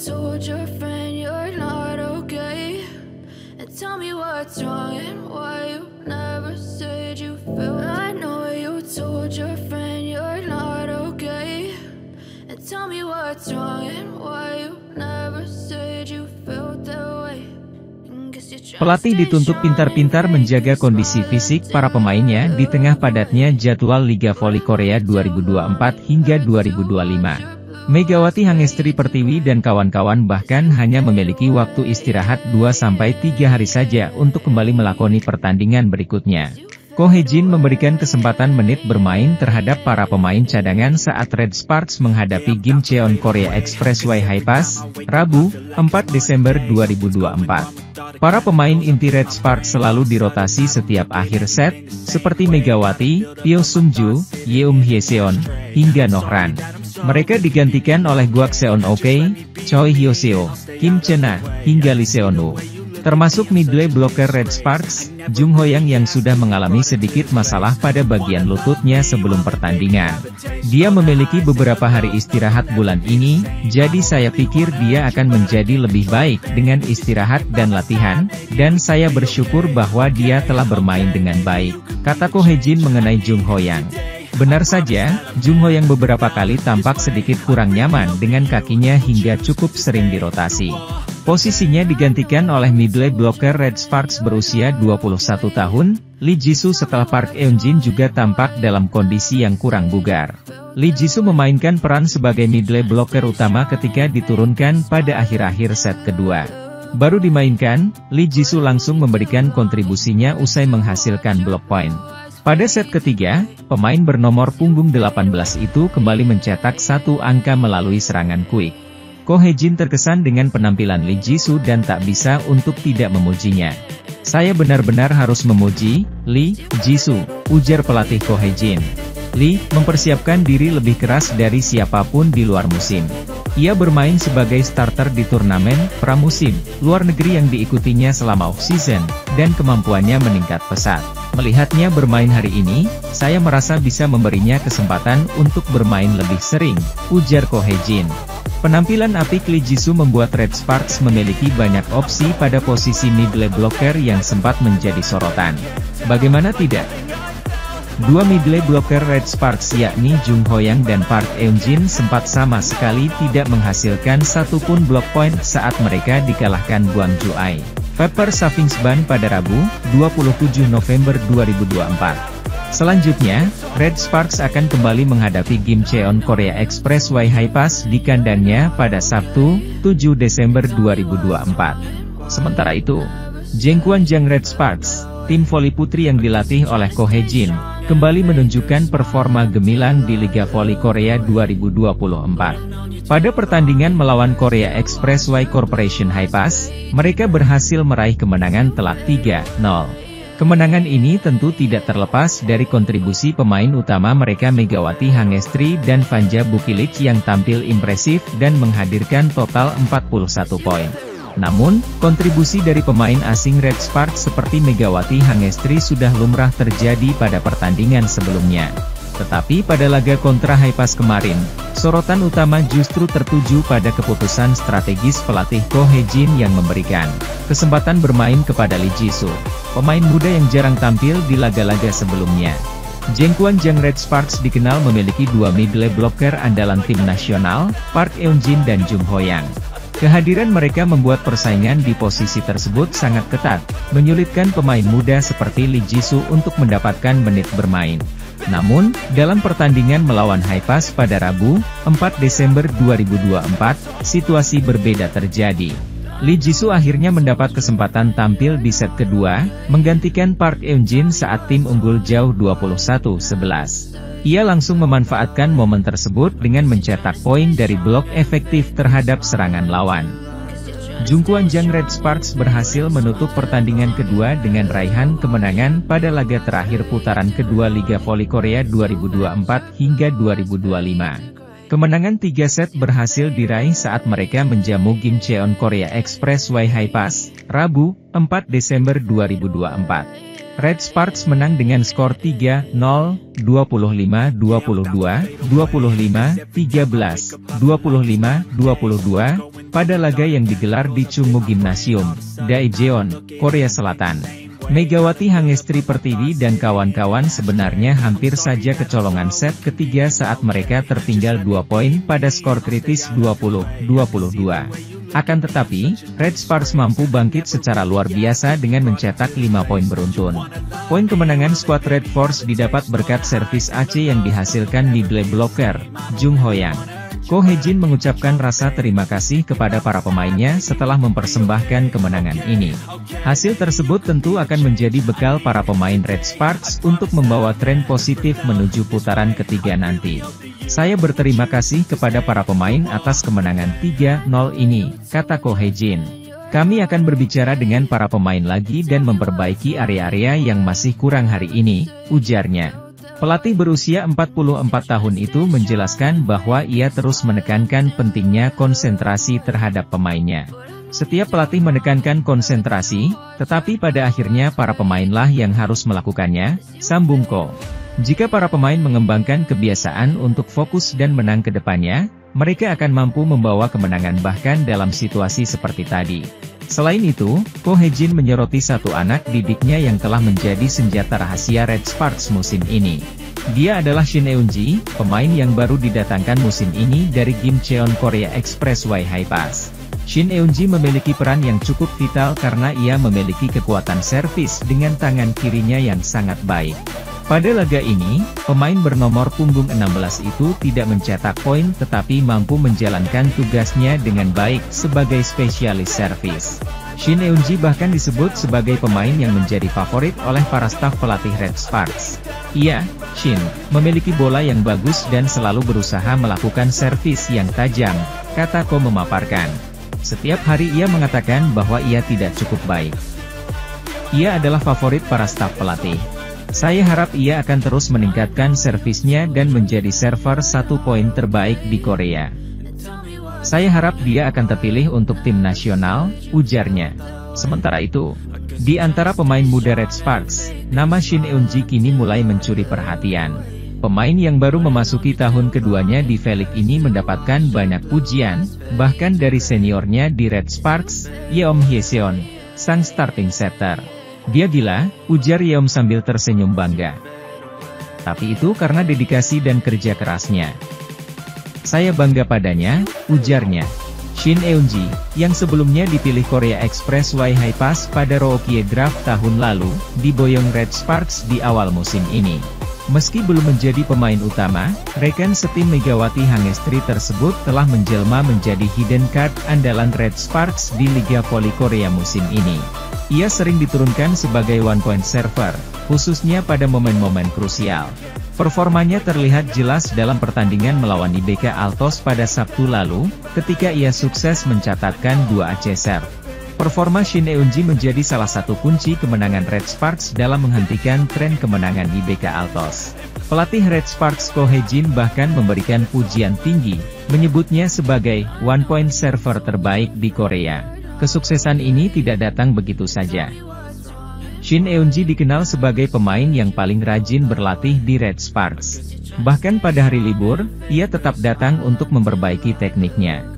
told your friend you're not okay, and tell me what's wrong and why you never said you felt. I know you told your friend you're not okay, and tell me what's wrong and why you never said you felt that way. Pelatih dituntut pintar-pintar menjaga kondisi fisik para pemainnya di tengah padatnya jadwal Liga Voli Korea 2024 hingga 2025. Megawati Hangestri Pertiwi dan kawan-kawan bahkan hanya memiliki waktu istirahat 2-3 hari saja untuk kembali melakoni pertandingan berikutnya. Ko Hye-jin memberikan kesempatan menit bermain terhadap para pemain cadangan saat Red Sparks menghadapi Gimcheon Korea Expressway Hi-Pass, Rabu, 4 Desember 2024. Para pemain inti Red Sparks selalu dirotasi setiap akhir set, seperti Megawati, Pyo Sung-ju, Yeum Hye-seon, hingga Nohran. Mereka digantikan oleh Guak Seon-ok, Choi Hyo-seo, Kim Chena, hingga Lee Seon-woo. Termasuk middle blocker Red Sparks, Jung Ho-yang yang sudah mengalami sedikit masalah pada bagian lututnya sebelum pertandingan. Dia memiliki beberapa hari istirahat bulan ini, jadi saya pikir dia akan menjadi lebih baik dengan istirahat dan latihan, dan saya bersyukur bahwa dia telah bermain dengan baik, kata Ko Hye-jin mengenai Jung Ho-yang. Benar saja, Jung Ho-yang beberapa kali tampak sedikit kurang nyaman dengan kakinya hingga cukup sering dirotasi. Posisinya digantikan oleh middle blocker Red Sparks berusia 21 tahun, Lee Jisoo setelah Park Eun-jin juga tampak dalam kondisi yang kurang bugar. Lee Jisoo memainkan peran sebagai middle blocker utama ketika diturunkan pada akhir-akhir set kedua. Baru dimainkan, Lee Jisoo langsung memberikan kontribusinya usai menghasilkan block point. Pada set ketiga, pemain bernomor punggung 18 itu kembali mencetak satu angka melalui serangan quick. Ko Hye-jin terkesan dengan penampilan Lee Jisoo dan tak bisa untuk tidak memujinya. Saya benar-benar harus memuji Lee Jisoo, ujar pelatih Ko Hye-jin. Lee mempersiapkan diri lebih keras dari siapapun di luar musim. Ia bermain sebagai starter di turnamen pramusim luar negeri yang diikutinya selama off-season, dan kemampuannya meningkat pesat. Melihatnya bermain hari ini, saya merasa bisa memberinya kesempatan untuk bermain lebih sering, ujar Ko Hye-jin. Penampilan apik Lee Jisoo membuat Red Sparks memiliki banyak opsi pada posisi middle blocker yang sempat menjadi sorotan. Bagaimana tidak? Dua middle blocker Red Sparks yakni Jung Ho-yang dan Park Eun-jin sempat sama sekali tidak menghasilkan satupun block point saat mereka dikalahkan Gwangju-ai Pepper Savings Band pada Rabu, 27 November 2024. Selanjutnya, Red Sparks akan kembali menghadapi Gimcheon Korea Expressway Hi-Pass di kandangnya pada Sabtu, 7 Desember 2024. Sementara itu, Jangkwanjang Red Sparks, tim voli putri yang dilatih oleh Ko Hye-jin, kembali menunjukkan performa gemilang di Liga Voli Korea 2024. Pada pertandingan melawan Korea Expressway Corporation Hi-Pass, mereka berhasil meraih kemenangan telak 3-0. Kemenangan ini tentu tidak terlepas dari kontribusi pemain utama mereka Megawati Hangestri dan Vanja Bukilic yang tampil impresif dan menghadirkan total 41 poin. Namun, kontribusi dari pemain asing Red Sparks seperti Megawati Hangestri sudah lumrah terjadi pada pertandingan sebelumnya. Tetapi pada laga kontra Hi-Pass kemarin, sorotan utama justru tertuju pada keputusan strategis pelatih Ko Hye-jin yang memberikan kesempatan bermain kepada Lee Jisoo, pemain muda yang jarang tampil di laga-laga sebelumnya. Jangkwanjang Red Sparks dikenal memiliki dua middle blocker andalan tim nasional, Park Eun-jin dan Jung Ho-yang. Kehadiran mereka membuat persaingan di posisi tersebut sangat ketat, menyulitkan pemain muda seperti Lee Jisoo untuk mendapatkan menit bermain. Namun, dalam pertandingan melawan Hi-Pass pada Rabu, 4 Desember 2024, situasi berbeda terjadi. Lee Jisoo akhirnya mendapat kesempatan tampil di set kedua, menggantikan Park Eun-jin saat tim unggul jauh 21-11. Ia langsung memanfaatkan momen tersebut dengan mencetak poin dari blok efektif terhadap serangan lawan. Jangkwanjang Red Sparks berhasil menutup pertandingan kedua dengan raihan kemenangan pada laga terakhir putaran kedua Liga Voli Korea 2024 hingga 2025. Kemenangan 3 set berhasil diraih saat mereka menjamu Gimcheon Korea Expressway Hi-Pass, Rabu, 4 Desember 2024. Red Sparks menang dengan skor 3-0, 25-22, 25-13, 25-22, pada laga yang digelar di Chungmu Gymnasium, Daejeon, Korea Selatan. Megawati Hangestri Pertiwi dan kawan-kawan sebenarnya hampir saja kecolongan set ketiga saat mereka tertinggal 2 poin pada skor kritis 20-22. Akan tetapi, Red Sparks mampu bangkit secara luar biasa dengan mencetak 5 poin beruntun. Poin kemenangan skuad Red Force didapat berkat servis AC yang dihasilkan middle blocker, Jung Hoyang. Ko Hejin mengucapkan rasa terima kasih kepada para pemainnya setelah mempersembahkan kemenangan ini. Hasil tersebut tentu akan menjadi bekal para pemain Red Sparks untuk membawa tren positif menuju putaran ketiga nanti. Saya berterima kasih kepada para pemain atas kemenangan 3-0 ini, kata Ko Hejin. Kami akan berbicara dengan para pemain lagi dan memperbaiki area-area yang masih kurang hari ini, ujarnya. Pelatih berusia 44 tahun itu menjelaskan bahwa ia terus menekankan pentingnya konsentrasi terhadap pemainnya. Setiap pelatih menekankan konsentrasi, tetapi pada akhirnya para pemainlah yang harus melakukannya, sambung Ko. Jika para pemain mengembangkan kebiasaan untuk fokus dan menang ke depannya, mereka akan mampu membawa kemenangan bahkan dalam situasi seperti tadi. Selain itu, Ko Hejin menyoroti satu anak didiknya yang telah menjadi senjata rahasia Red Sparks musim ini. Dia adalah Shin Eun-ji, pemain yang baru didatangkan musim ini dari Gimcheon Korea Expressway High Pass. Shin Eun-ji memiliki peran yang cukup vital karena ia memiliki kekuatan servis dengan tangan kirinya yang sangat baik. Pada laga ini, pemain bernomor punggung 16 itu tidak mencetak poin tetapi mampu menjalankan tugasnya dengan baik sebagai spesialis servis. Shin Eun-ji bahkan disebut sebagai pemain yang menjadi favorit oleh para staf pelatih Red Sparks. Ia, Shin, memiliki bola yang bagus dan selalu berusaha melakukan servis yang tajam, kata Ko memaparkan. Setiap hari ia mengatakan bahwa ia tidak cukup baik. Ia adalah favorit para staf pelatih. Saya harap ia akan terus meningkatkan servisnya dan menjadi server 1 poin terbaik di Korea. Saya harap dia akan terpilih untuk tim nasional, ujarnya. Sementara itu, di antara pemain muda Red Sparks, nama Shin Eun-ji kini mulai mencuri perhatian. Pemain yang baru memasuki tahun keduanya di V-League ini mendapatkan banyak pujian, bahkan dari seniornya di Red Sparks, Yeom Hyeseon, sang starting setter. Dia gila, ujar Yeom sambil tersenyum bangga. Tapi itu karena dedikasi dan kerja kerasnya. Saya bangga padanya, ujarnya. Shin Eun-ji, yang sebelumnya dipilih Korea Expressway High Pass pada Rookie Draft tahun lalu, diboyong Red Sparks di awal musim ini. Meski belum menjadi pemain utama, rekan setim Megawati Hangestri tersebut telah menjelma menjadi hidden card andalan Red Sparks di Liga Voli Korea musim ini. Ia sering diturunkan sebagai one-point server, khususnya pada momen-momen krusial. Performanya terlihat jelas dalam pertandingan melawan IBK Altos pada Sabtu lalu, ketika ia sukses mencatatkan 2 AC serve. Performa Shin Eun-ji menjadi salah satu kunci kemenangan Red Sparks dalam menghentikan tren kemenangan IBK Altos. Pelatih Red Sparks Ko Hejin bahkan memberikan pujian tinggi, menyebutnya sebagai one-point server terbaik di Korea. Kesuksesan ini tidak datang begitu saja. Shin Eun-ji dikenal sebagai pemain yang paling rajin berlatih di Red Sparks. Bahkan pada hari libur, ia tetap datang untuk memperbaiki tekniknya.